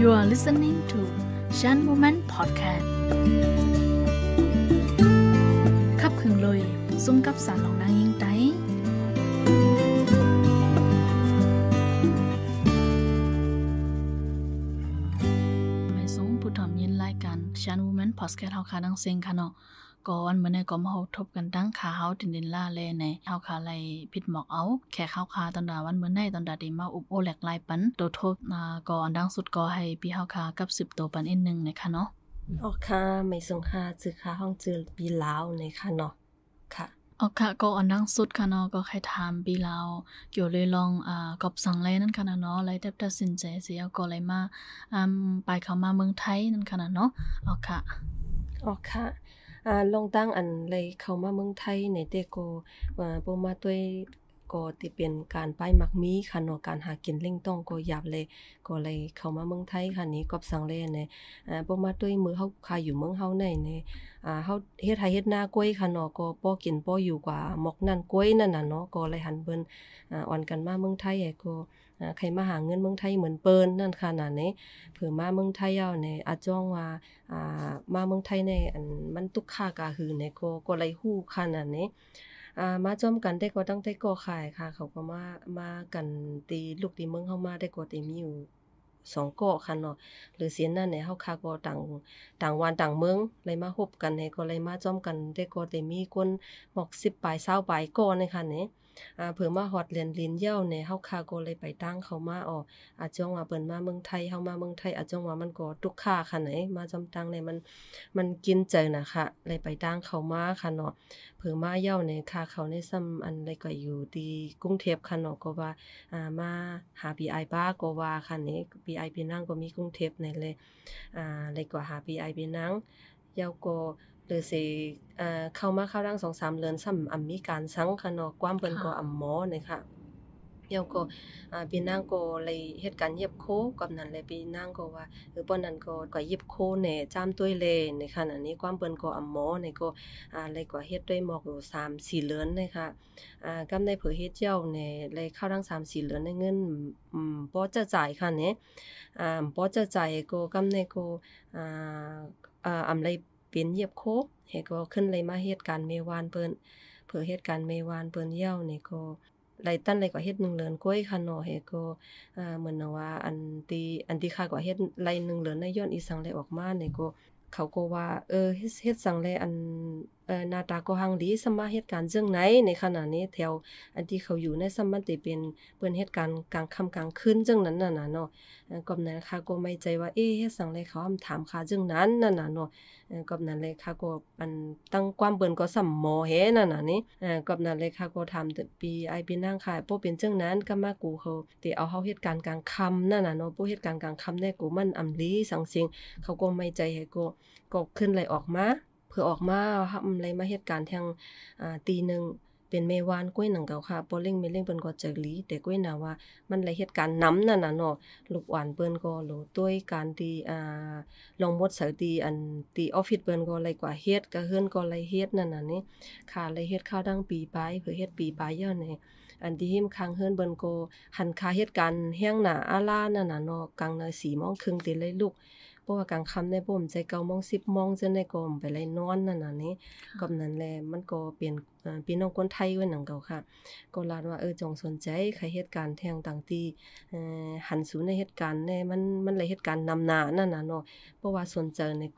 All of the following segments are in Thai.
You are listening to Shan Woman Podcast ขับขึงเลยซุ้มกับสารหลองนางยิงไตไม่ส่งผู้ทำยินรายการ Shan Woman Podcast เฮาค่ะดังเซ็งค่ะเนาะก่อนมื้อนี้ก็มาเฮาทบกันตั้งขาเฮาตินดินล่าแลในเฮาค่ะไล่ผิดหมอกเอาแค่ข้าวขาตอนดาวันมื้อนี้ตอนดาได้มาอุบโอแหลกลายปันโตทบก็อันดังสุดก็ให้พี่เฮาค่ะกับ10ตัวปันอีกนึงนะคะเนาะอ๋อค่ะไม่ส่งค่ะจือค่ะห้องจือปีลาวนะคะเนาะค่ะอ๋อค่ะก็อันดังสุดค่ะเนาะก็ใครถามปีลาวเกี่ยวเลยลองกอบสังแลนั่นค่ะเนาะเลยตัดสินใจสิเอาก็เลยมาไปเข้ามาเมืองไทยนั่นค่ะเนาะอ๋อค่ะลงตั้งอันเลยเข้ามาเมืองไทยในเตโกบ่มาด้วยก็ที่เป็นการไปมักมีค่ะเนาะการหากินเล่งต้องก็หยาบเลยก็เลยเข้ามาเมืองไทยค่ะนี้กอบสังเลในบ่มาด้วยมือเฮาค่ะอยู่เมืองเฮาในเฮาเฮ็ดไร่เฮ็ดนากล้วยค่ะเนาะก็บ่กินบ่อยู่กว่าหมอกนั่นกล้วยนั่นน่ะเนาะก็เลยหันเบิ่นอ่อนกันมาเมืองไทยก็ใครมาหาเงินเมืองไทยเหมือนเปิ้นนั่นค่ะน่ะนี่เผื่อมาเมืองไทยเอาในอาจ้องว่ามาเมืองไทยในอันมันตุกค่ากะหือในก็เลยฮู้ค่ะน่ะนี่มาจอมกันได้ก็ตั้งแต่ก่อข่ายค่ะเขาก็มากันตีลูกตีเมืองเฮามาได้ก็ได้มีอยู่2เกาะค่ะเนาะหรือเสียนนั่นเนี่ยเฮาค่ะก็ต่างวันต่างเมืองเลยมาฮบกันให้ก็เลยมาจอมกันได้ก็ได้มีคนหมอก10ปลาย20ปลายก่อนี่ค่ะนี่เผื่อมาฮอดเรียนลินเหย้าเนี่ยเฮาค่ะก็เลยไปตั้งเขามาอาจ้องว่าเปิ้นมาเมืองไทยเฮามาเมืองไทยอาจ้องว่ามันก็ทุกค่าค่ะไหนมาจอมตั้งเนี่ยมันกินใจน่ะค่ะเลยไปตั้งเขามาค่ะเนาะเผื่อมาเหย้าเนี่ยค่ะเขาในซ้ำอันเลยก็อยู่ที่กรุงเทพค่ะเนาะก็ว่ามาหา PI บ้าก็ว่าค่ะนี่ PI พี่นางก็มีกรุงเทพนี่เลยเลยก็หา PI พี่นางเหย้าก็หรือสิเข้ามาเข้าดัง 2-3 เดือนซ้ำมีการสังค่ะเนาะความเปิ้นก็หมอนี่ค่ะเหย้าก็พี่นางก็เลยเฮ็ดการเย็บโคกับนั้นเลยพี่นางก็ว่าปอนนั้นก็เย็บโคแหน่จ้ามต้วยเลนี่ค่ะอันนี้ความเปิ้นก็หมอนี่ก็เลยก็เฮ็ดด้วยหมอกอยู่ 3-4 เดือนนี่ค่ะกำได้เผอเฮ็ดเหย้านี่เลยเข้าดัง 3-4 เดือนได้เงินบ่จะจ่ายค่ะนี่บ่จะจ่ายก็กำได้ก็อำเลยเป็นเย็บโคเฮ็ดก็ขึ้นเลยมาเฮ็ดการเมวานเปิ้นเผอเฮ็ดการเมวานเปิ้นเหย้านี่ก็ไล่ตั้นเลยก็เฮ็ด1เดือนกว่าค่ะเนาะเฮ็ดก็เหมือนว่าอันที่ค่าก็เฮ็ดไล่1เดือนในย้อนอีสังเลยออกมานี่ก็เขาก็ว่าเฮ็ดสังเลยอันหน้าตาก็หังดีสมาเฮ็ดการจังไหนในขณะนี้แถวอันที่เขาอยู่ในสมันติเป็นเปิ้นเฮ็ดการกลางค่ำกลางคืนจังนั้นน่ะเนาะก็นั้นค่ะก็ไม่ใจว่าเฮ็ดสังเลยเขาถามค่าจังนั้นนั่นน่ะเนาะก็นั้นเลยค่ะก็อันตั้งความเปิ้นก็ซ้ำหมอแฮนั่นน่ะนี่ก็นั้นเลยค่ะก็ถามปีไอพี่นางค่ะบ่เป็นจังนั้นก็มากูเขาที่เอาเฮาเฮ็ดการกลางค่ำนั่นน่ะเนาะบ่เฮ็ดการกลางค่ำแน่กูมันอำลีสังสิงเขาก็ไม่ใจให้ก็ขึ้นเลยออกมาเพื่อออกมาเลยมาเฮ็ดการแทงตีหนึ่งเป็นเมวานกล้วยหนังเก่าค่ะบ่เร่งเพิ่นก็ใจลีแต่กล้วยน่ะว่ามันเลยเฮ็ดการนำนั่นน่ะเนาะลูกหวานเปิ้นก็โหลด้วยการที่ลองหมดเสตีอันที่ออฟฟิศเปิ้นก็เลยกว่าเฮ็ดก็เฮือนก็เลยเฮ็ดนั่นน่ะนี่ค่ะเลยเฮ็ดข้าวดังปีปลายเพื่อเฮ็ดปีปลายย้อนนี่อันที่หิมข้างเฮือนเปิ้นก็หันค่าเฮ็ดการแฮงหน้าอาลานั่นน่ะเนาะกลาง4:30 นติเลยลุกเพราะว่ากลางค่ำได้บ่มใจ9:00 น 10:00 นจังได๋ก็ไปไล่นอนนั่นน่ะนี่ก็นั้นแหละมันก็เป็นพี่น้องคนไทยไว้หนังเก่าค่ะก็ลาดว่าจงสนใจใครเหตุการณ์แทงต่างที่หันสู่ในเหตุการณ์แน่มันเลยเหตุการณ์นำหน้านั่นน่ะเนาะเพราะว่าสนใจนี่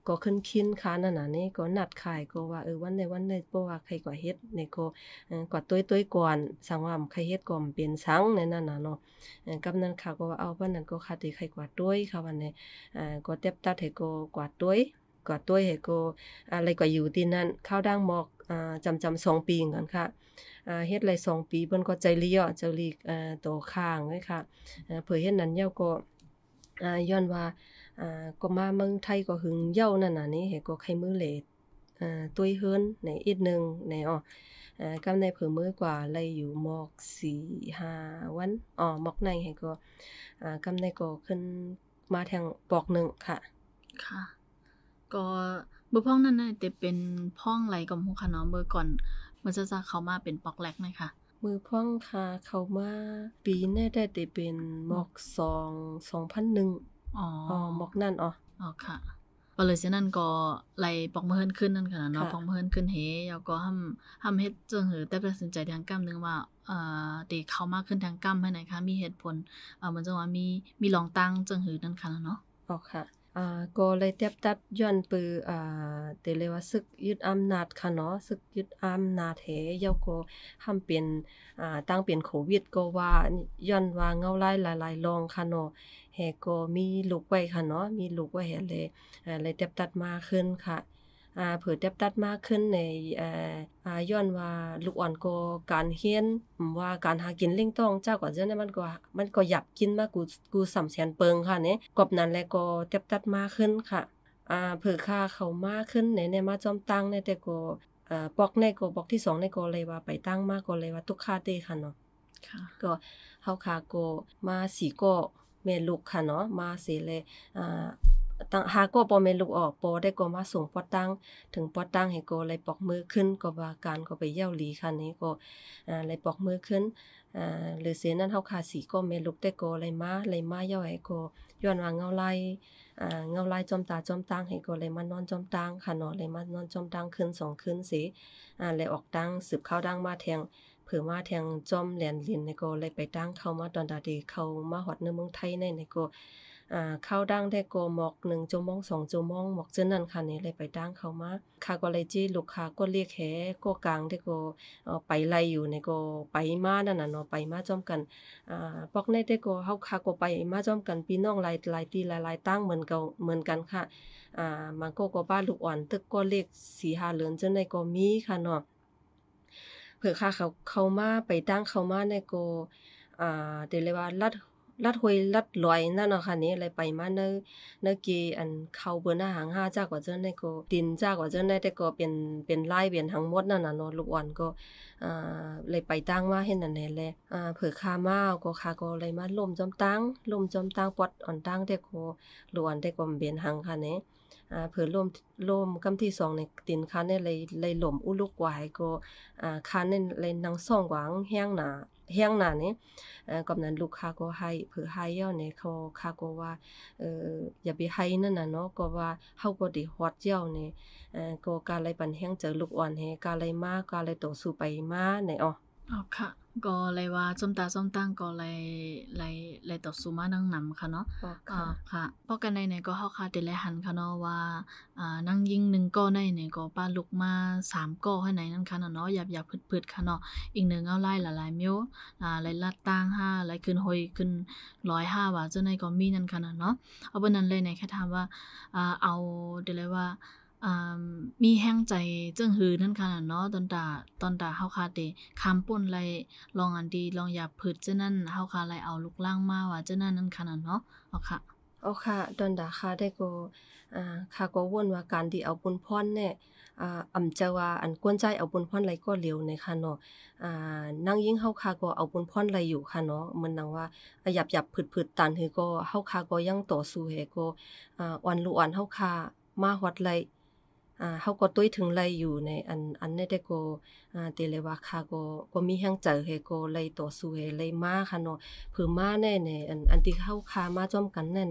ก็ขึ้นคินค่ะนั่นน่ะนี่ก็นัดขายก็ว่าวันใดเพราะว่าใครก็เฮ็ดนี่ก็กว่าต้วยๆก่อนสังว่าใครเฮ็ดก็เป็นสังในนั้นน่ะเนาะกับนั้นค่ะก็ว่าเอาวันนั้นก็ค่ะที่ใครกว่าต้วยค่ะวันนี้ก็เต็บตัดให้ก็กว่าต้วยให้ก็อะไรก็อยู่ที่นั่นข้าวดังหมอกจำ2ปีกันค่ะเฮ็ดไร2ปีเพิ่นก็ใจลีโตข้างไว้ค่ะเผยเฮ็ดนั้นเหย้าก็ย้อนว่าก็มาเมืองไทยก็หึงเหย้านั่นน่ะนี่เฮ็ดก็ใครมือเลดตุ้ยเฮินในอีกนึงในกำในเผอมื้อกว่าไล่อยู่หมอก4-5 วันหมอกในให้ก็กำในก็ขึ้นมาทางปอกนึงค่ะก็บ่พ้องนั้นน่ะแต่เป็นพ้องไหลกับฮู้ค่ะเนาะเมื่อก่อนมันจะเข้ามาเป็นปอกแรกนะคะ มือพ่องค่ะเขามาปีนี้ได้แต่เป็นหมอก2001อ๋อหมอกนั่นค่ะก็เลยฉะนั้นก็ไล่ปอกมือเฮิรนขึ้นนั่นค่ะเนาะปอกมือเฮิรนขึ้นเฮแล้วก็ห้ำเฮ็ดจังหือแต่ตัดสินใจทางกรรมนึงว่าที่เข้ามาขึ้นทางกรรมให้ไหนคะมีเหตุผลเหมือนจังว่ามีรองตั้งจังหือนั่นค่ะเนาะค่ะก็เลยเตียบตัดย้อนปือแต่เลยว่าศึกยึดอำนาจค่ะเนาะศึกยึดอำนาจเฮเยาก็ห้ำเป็นตั้งเป็นโควิดก็ว่าย้อนว่าเงาลายหลายๆรองค่ะเนาะแฮก็มีลูกไว้ค่ะเนาะมีลูกไว้แฮเลยเตียบตัดมาขึ้นค่ะเผื่อเตียบตัดมากขึ้นในย้อนว่าลูกอ่อนก็การเรียนว่าการหากินลิ่งต้องเจ้ากว่าเจ้าเนี่ยมันก็หยับกินมากูสำแสนเปิงค่ะเนี่ยกบนั้นแลก็เตียบตัดมาขึ้นค่ะเผื่อค่าเขามาขึ้นในมาจอมตั้งในแต่ก็ปอกในก็ปอกที่2ในก็เลยว่าไปตั้งมาก็เลยว่าตุกค่าเตค่ะเนาะก็เฮาค่ะก็มา4ก็แม่ลูกค่ะเนาะมาสิเลยตั้งหาก็บ่แม่นลูกออกปอได้ก็มาส่งปอตั้งถึงปอตั้งให้ก็เลยปอกมือขึ้นก็ว่าการก็ไปเยี่ยวหลีค่ะนี้ก็เลยปอกมือขึ้นหรือเสียนั้นเฮาค่ะสิก็แม่ลูกได้ก็เลยมาเยี่ยวให้ก็ย้อนว่าเงาลายจอมตาจอมตั้งให้ก็เลยมานอนจอมตั้งค่ะเนาะเลยมานอนจอมตั้งคืน2คืนสิเลยออกตั้งสืบเข้าดังมาแทงเผื่อมาแทงจอมแหลนลินในก็เลยไปตั้งเข้ามาตอนดาดีเข้ามาฮอดในเมืองไทยในก็เข้าดังได้ก็หมอก1ชั่วโมง2ชั่วโมงหมอกจังนั้นค่ะนี่เลยไปดังเข้ามาค่ะก็เลยจี้ลูกค้าก็เรียกแหก็กลางได้ก็ไปไล่อยู่ในก็ไปมานั่นน่ะเนาะไปมาจ้อมกันปอกในได้ก็เฮาค่ะก็ไปมาจ้อมกันพี่น้องหลายที่หลายๆตั้งเหมือนกันค่ะมันก็บ้านลูกอ่อนตึกก็เรียก4-5เรือนจังได๋ก็มีค่ะเนาะเผื่อค่ะเขามาไปตั้งเข้ามาในก็เดี๋ยวเลยว่าลัดห้วยลัดลอยนั่นเนาะค่ะนี่เลยไปมาเนอกีอันเข้าเบิ่นหาง5จากว่าจังได๋ก็ดินจากว่าจังได๋แต่ก็เป็นลายเป็นทั้งหมดนั่นน่ะเนาะลูกอ่อนก็เลยไปตั้งมาเฮ็ดนั่นแหละแลเผื่อค่ามาก็ค่าก็เลยมาล่มจอมตั้งปอดอ่อนตั้งแต่ก็ลูกอ่อนแต่ก็เป็นหังค่ะนี่เผื่อล่มกำที่2ในตีนคันเนี่ยเลยล่มอุลุกกว่าให้ก็คันเนี่ยเลยนังซ่องกวางแห้งหนานี่กับนั้นลูกค้าก็ให้เผื่อให้ย่อเนี่ยเขาค้าก็ว่าอย่าไปให้นั่นน่ะเนาะก็ว่าเฮาก็ได้ฮอดเจ้านี่ก็การเลยปันแห้งเจอลูกอ่อนแฮการเลยมาการเลยต่อสู้ไปมาในค่ะก็เลยว่าส้มตั้งก็เลยต่อสู้มานั่งนำค่ะเนาะค่ะเพราะกันในก็เฮาค่ะติเลยหันค่ะเนาะว่านั่งยิง1ก้อในนี่ก็ปาลุกมา3ก้อให้ไหนนั่นค่ะเนาะหยับๆพืดๆค่ะเนาะอีก1เอาหลายๆมิ้วหลายลัดต่าง5หลายขึ้นห้อยขึ้น105ว่าจังได๋ก็มีนั่นค่ะเนาะเอาเบิ่นนั้นเลยในแค่ถามว่าเอาเดี๋ยวเลยว่ามีแห้งใจจึงหือนั่นค่ะเนาะตอนตาเฮาคาเตคำป่นไลลองอันดีลองอย่าพืชจังนั้นเฮาคาไลเอาลูกล่างมาว่าจังนั้นนั่นค่ะเนาะค่ะตอนดาค่ะได้ก็ค่ะก็วนว่าการที่เอาบุญพรเนี่ยอำจะว่าอันกวนใจเอาบุญพรไหลก็เร็วในค่ะเนาะนางยิ่งเฮาค่ะก็เอาบุญพรไหลอยู่ค่ะเนาะมันนังว่าหยับพืดๆตันคือก็เฮาค่ะก็ยังต่อสู้ให้ก็อ่อนลูกอ่อนเฮาค่ะมาฮอดไหลเฮาก็ตุ้ยถึงไหลอยู่ในอันนี้ได้ก็ติเลยว่าค่ะก็มีแรงใจให้ก็เลยต่อสู้ให้เลยมาค่ะเนาะเผื่อมาแน่อันที่เฮาค่ะมาจ้อมกันนั่น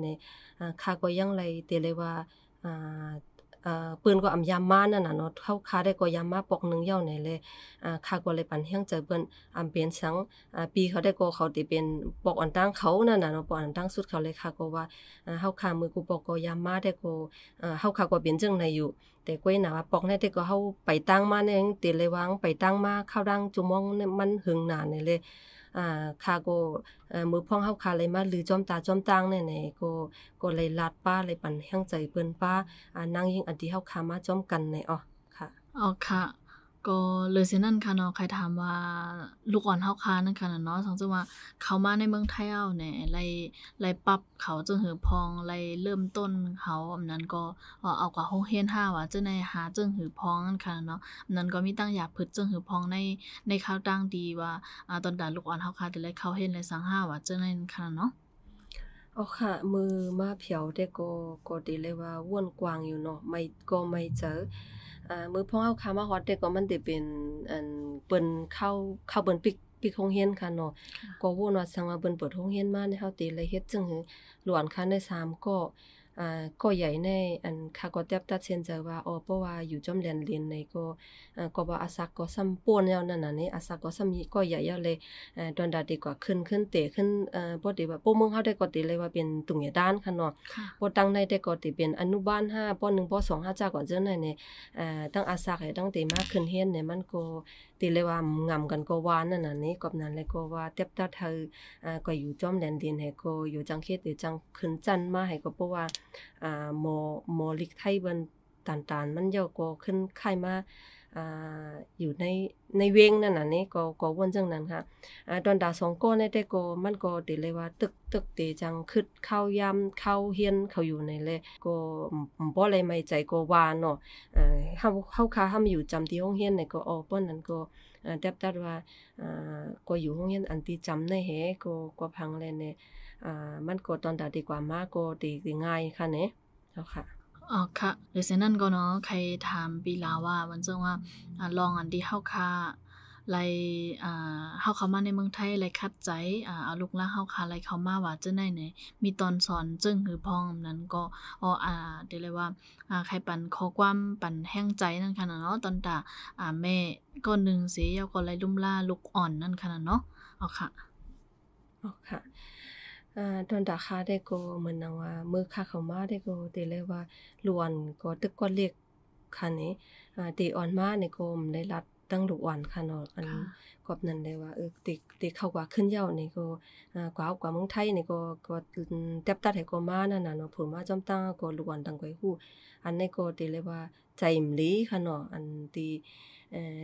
ค่ะก็ยังเลยติเลยว่าอ่าปืนก็อำยามมานั่นน่ะเนาะเฮาค่ะได้ก็ยามมาปอก1เหย้าไหนเลยค่ะก็เลยปันแรงใจเปิ้นเป็นสังปีเขาได้ก็เขาติเป็นปอกอันตั้งเขานั่นน่ะเนาะปอกอันตั้งสุดเขาเลยค่ะก็ว่าเฮาค่ะมือกูปอกก็ยามมาได้ก็เฮาค่ะก็เป็นจังไดอยู่แต่ก้อยหนาว่าปอกในแต่ก็เฮาไปตั้งมาเนี่ยติเลยวางไปตั้งมาเข้าดังจุมองเนี่ยมันหึงหนาเนี่ยเลยค่ะก็มือพ้องเฮาค่ะเลยมาลือจอมตาจอมตังเนี่ยก็เลยลาดป้าเลยปั่นแห้งใจเปิ้นป้านางยิ่งอันที่เฮาค่ะมาจอมกันในค่ะค่ะก็เลยสินั่นค่ะเนาะใครถามว่าลูกอ่อนเฮาค้านั่นค่ะเนาะจังว่าเขามาในเมืองไทยเอาแหน่ไล่ปรับเขาจังหือพองไล่เริ่มต้นเขาอันนั้นก็เอากว่าโรงเรียน5ว่าจังได๋หาจังหือพองนั่นค่ะเนาะอันนั้นก็มีตั้งอยากพึดจังหือพองในข่าวดังดีว่าตอนดาลูกอ่อนเฮาค้าได้เลยเข้าเฮ็ดเลยสัง5ว่าจังได๋นั่นค่ะเนาะค่ะมือมาเผียวได้ก็ดีเลยว่าว่วนกวางอยู่เนาะไม่เจอมือพ้องเฮาค่ะมาฮอดได้ก็มันได้เป็นอันเปิ้นเข้าเปิ้น ปิดโรงเรียนค่ะเนาะก็วนว่าสังว่าเปิ้นเปิดโรงเรียนมาในเฮาติเลยเฮ็ดจึงหือหลวนค่ะใน3ก็ใหญ่ในอันค่ะก็แตบตัดเช่นใจว่าเพราะว่าอยู่จอมเรียนในก็บ่อาศักก็ซ้ำป่วนแล้วนั่นน่ะนี่อาศักก็ซ้ำก็ใหญ่แล้วเลยตอนดาดีกว่าขึ้นเตะขึ้นบ่ได้ว่าปเมืองเฮาได้ก็ติเลยว่าเป็นตุงยาด้านค่ะเนาะบ่ตั้งในได้ก็ติเป็นอนุบาล5ป1ป2 5จ้าก่อนเจ้านั่นนี่ตั้งอาศักให้ตั้งแต่มาขึ้นเรียนเนี่ยมันก็ติเลยว่างำกันก็ว่านั่นน่ะนี่กับนั้นเลยก็ว่าแตบตัดเฮาก็อยู่จอมเรียนให้ก็อยู่จังเขตหรือจังขึ้นจันมาให้ก็เพราะว่าหมอลิกไทยเบิ่นตานมันเยาก็ขึ้นค่ายมาอยู่ในเวงนั่นน่ะนี่ก็วนจังนั้นค่ะตอนดา2ก้อนได้ก็มันก็ติเลยว่าตึกเตจังคึดเข้ายามเข้าเฮียนเขาอยู่ในเลยก็บ่เลยไม่ใจก็ว่าเนาะเฮาค่ะเฮาอยู่จำที่โรงเรียนนี่ก็ป้อนนั้นก็แตบตัดว่าก็อยู่โรงเรียนอันที่จำในแฮก็พังเลยเนี่ยมันก็ตอนดาดีกว่ามาก็ดีง่ายค่ะเนี่ยเจ้าค่ะค่ะเดี๋ยวเสนั้นก็เนาะใครถามปีลาว่าวันจังว่าลองอันที่เฮาค่าไล่เฮาเข้ามาในเมืองไทยไล่คัดใจเอาลูกหลานเฮาค่าไล่เข้ามาว่าจังได๋เนี่ยมีตอนสอนจึงหือพ้องนั้นก็เดี๋ยวเลยว่าใครปันข้อความปันแห้งใจนั่นค่ะเนาะตอนตาแม่ก็นึงสิยาก็ไล่ลุ่มล่าลูกอ่อนนั่นค่ะเนาะค่ะค่ะตอนดาคาได้ก็เหมือนนังว่ามือค่าเข้ามาได้ก็ติเลยว่าล้วนก็ตึกก็เล็กค่ะนี่ติอ่อนมานี่ก็ได้รัดตั้งลูกอ่อนค่ะเนาะอันกอบนั้นได้ว่าติเข้ากว่าขึ้นเย้านี่ก็กว่าเมืองไทยนี่ก็แตบตัดให้ก็มานั่นน่ะเนาะเพิ่นมาจอมตั้งก็ลูกอ่อนตั้งไว้ฮู้อันนี้ก็ติเลยว่าใจมหลีค่ะเนาะอันที่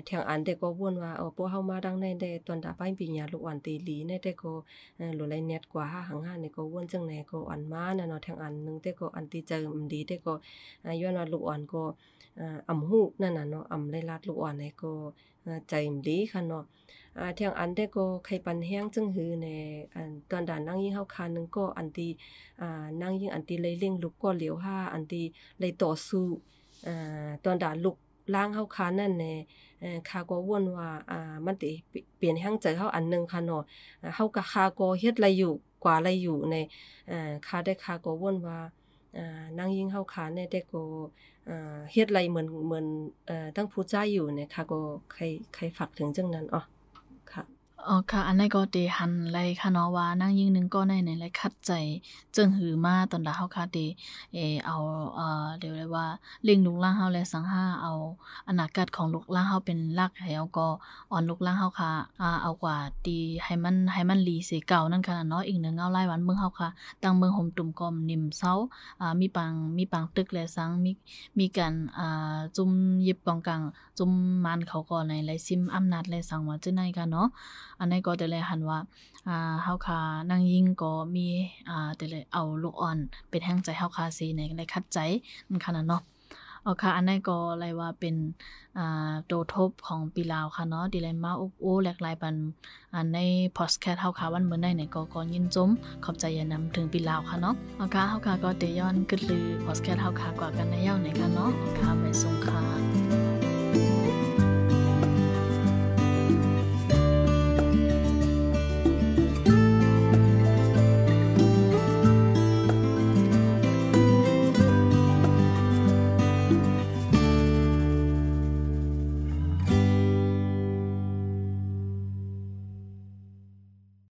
แถงอันแต่ก็วนว่าพวกเฮามาดังในได้ตอนดาไปปีญาลูกอ่อนตีหลีในแต่ก็หลายเน็ตกว่าหังหานี่ก็วนจังไหนก็อันมาน่ะเนาะแถงอันนึงแต่ก็อันที่เจอมันดีแต่ก็ย้อนว่าลูกอ่อนก็อำฮู้นั่นน่ะเนาะอำได้รัดลูกอ่อนให้ก็ใจมดีค่ะเนาะแถงอันแต่ก็ใครปันแฮงจึงหือในอันตอนดานั่งยิงเฮาคานึงก็อันที่นั่งยิงอันที่เลยเลี้ยงลูกก็เหลียว5อันที่เลยต่อสู้ตอนดาลูกล้างเฮาคานั่นแน่ข้าก็วนว่ามันติเปลี่ยนแฮงใจเฮาอันนึงค่ะเนาะเฮาก็ข้าก็เฮ็ดอะไรอยู่กว่าอะไรอยู่ในข้าได้ข้าก็วนว่านั่งยิงเฮาคาเนี่ยแต่ก็เฮ็ดอะไรเหมือนตั้งผู้ใจอยู่เนี่ยค่ะก็ใครฝากถึงจังนั้นค่ะค่ะอันนั้นก็เตหันไลค่ะเนาะว่านั่งยิ่งนึงก็ในไลคัดใจจึงหือมาตอนดาเฮาค่ะเตเอาเดี๋ยวเลยว่าเลี้ยงลูกหลานเฮาและสังหาเอาอนาคตของลูกหลานเฮาเป็นหลักให้เอาก็อ่อนลูกหลานเฮาค่ะเอากว่าตีให้มันลีสิเก่านั่นค่ะเนาะอีกนึงเอาหลายวันเมืองเฮาค่ะตั้งเมืองห่มตุ่มกอมนิ่มเซามีปังตึกและสังมีการจุ่มยิบกองกลางจุ่มมันเขาก็ในไลซิมอำนาจและสังว่าจังได๋ค่ะเนาะอันนี้ก็แต่เลยหันว่าเฮาค่ะนางยิงก็มีแต่เลยเอาลูกอ่อนเป็นแห่งใจเฮาค่ะสิในเลยคัดใจนั่นค่ะเนาะค่ะอันนั้นก็เลยว่าเป็นโตทบของปีลาวค่ะเนาะดิเลยมาโอ้หลากหลายปันในพอดแคสต์เฮาค่ะวันมื้อใดเนี่ยก็ยินจมขอบใจอย่านำถึงปีลาวค่ะเนาะค่ะเฮาค่ะก็เตย้อนกึดลือพอดแคสต์เฮาค่ะกว่ากันในยาวไหนกันเนาะค่ะไปส่งค่ะ